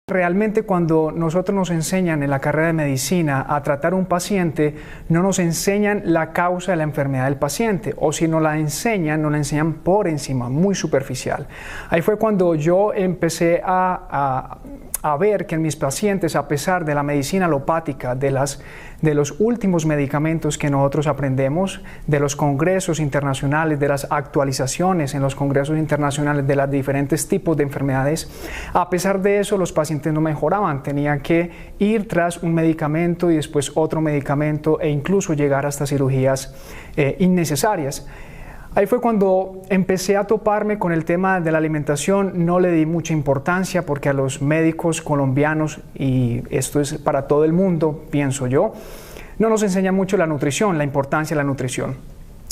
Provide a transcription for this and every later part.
Realmente cuando nosotros nos enseñan en la carrera de medicina a tratar a un paciente, no nos enseñan la causa de la enfermedad del paciente, o si nos la enseñan por encima, muy superficial. Ahí fue cuando yo empecé a ver que en mis pacientes, a pesar de la medicina alopática, de los últimos medicamentos que nosotros aprendemos, de los congresos internacionales, de las actualizaciones en los congresos internacionales de los diferentes tipos de enfermedades, a pesar de eso los pacientes no mejoraban, tenían que ir tras un medicamento y después otro medicamento e incluso llegar hasta cirugías innecesarias. Ahí fue cuando empecé a toparme con el tema de la alimentación. No le di mucha importancia porque a los médicos colombianos, y esto es para todo el mundo, pienso yo, no nos enseña mucho la nutrición, la importancia de la nutrición.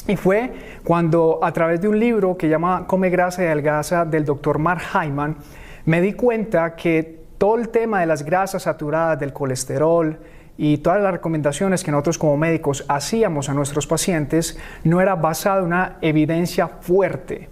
Y fue cuando a través de un libro que llama Come grasa y adelgaza del Dr. Mark Hyman, me di cuenta que todo el tema de las grasas saturadas, del colesterol, y todas las recomendaciones que nosotros como médicos hacíamos a nuestros pacientes no era basado en una evidencia fuerte.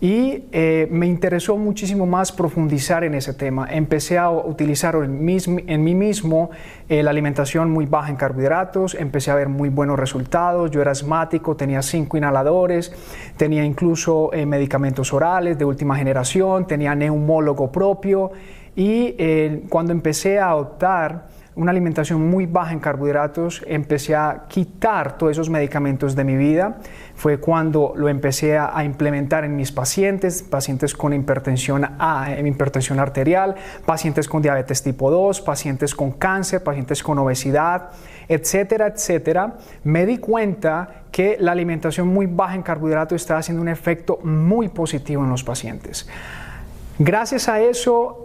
Y me interesó muchísimo más profundizar en ese tema. Empecé a utilizar en mí mismo la alimentación muy baja en carbohidratos, empecé a ver muy buenos resultados. Yo era asmático, tenía 5 inhaladores, tenía incluso medicamentos orales de última generación, tenía neumólogo propio y cuando empecé a adoptar una alimentación muy baja en carbohidratos, empecé a quitar todos esos medicamentos de mi vida. Fue cuando lo empecé a implementar en mis pacientes con hipertensión arterial, pacientes con diabetes tipo 2, pacientes con cáncer, pacientes con obesidad, etcétera, etcétera. Me di cuenta que la alimentación muy baja en carbohidratos estaba haciendo un efecto muy positivo en los pacientes. Gracias a eso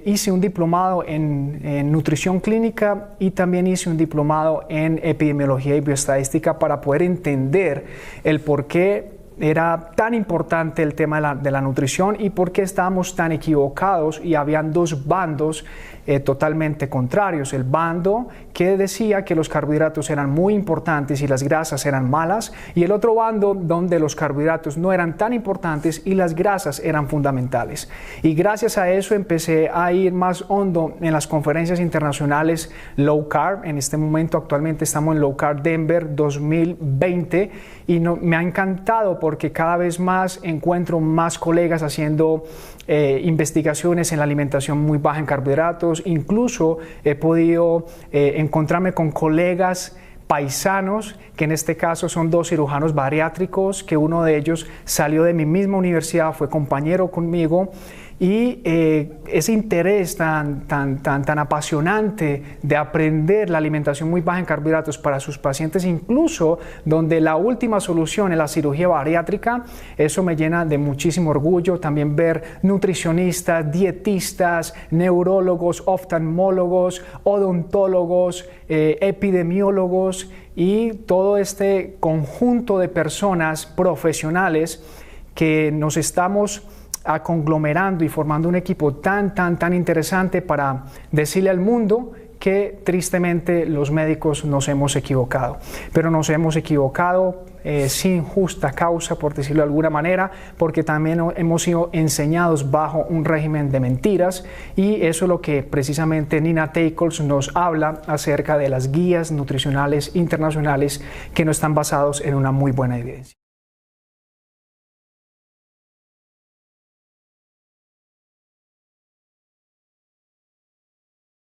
hice un diplomado en nutrición clínica y también hice un diplomado en epidemiología y bioestadística para poder entender el por qué era tan importante el tema de la nutrición y por qué estábamos tan equivocados y habían dos bandos totalmente contrarios. El bando que decía que los carbohidratos eran muy importantes y las grasas eran malas, y el otro bando donde los carbohidratos no eran tan importantes y las grasas eran fundamentales. Y gracias a eso empecé a ir más hondo en las conferencias internacionales Low Carb. En este momento actualmente estamos en Low Carb Denver 2020 y me ha encantado porque cada vez más encuentro más colegas haciendo investigaciones en la alimentación muy baja en carbohidratos. Incluso he podido encontrarme con colegas paisanos, que en este caso son 2 cirujanos bariátricos, que uno de ellos salió de mi misma universidad, fue compañero conmigo, y ese interés tan apasionante de aprender la alimentación muy baja en carbohidratos para sus pacientes, incluso donde la última solución es la cirugía bariátrica, eso me llena de muchísimo orgullo. También ver nutricionistas, dietistas, neurólogos, oftalmólogos, odontólogos, epidemiólogos y todo este conjunto de personas profesionales que nos estamos conglomerando y formando un equipo tan interesante para decirle al mundo que tristemente los médicos nos hemos equivocado, pero nos hemos equivocado sin justa causa, por decirlo de alguna manera, porque también hemos sido enseñados bajo un régimen de mentiras, y eso es lo que precisamente Nina Teicholz nos habla acerca de las guías nutricionales internacionales que no están basados en una muy buena evidencia.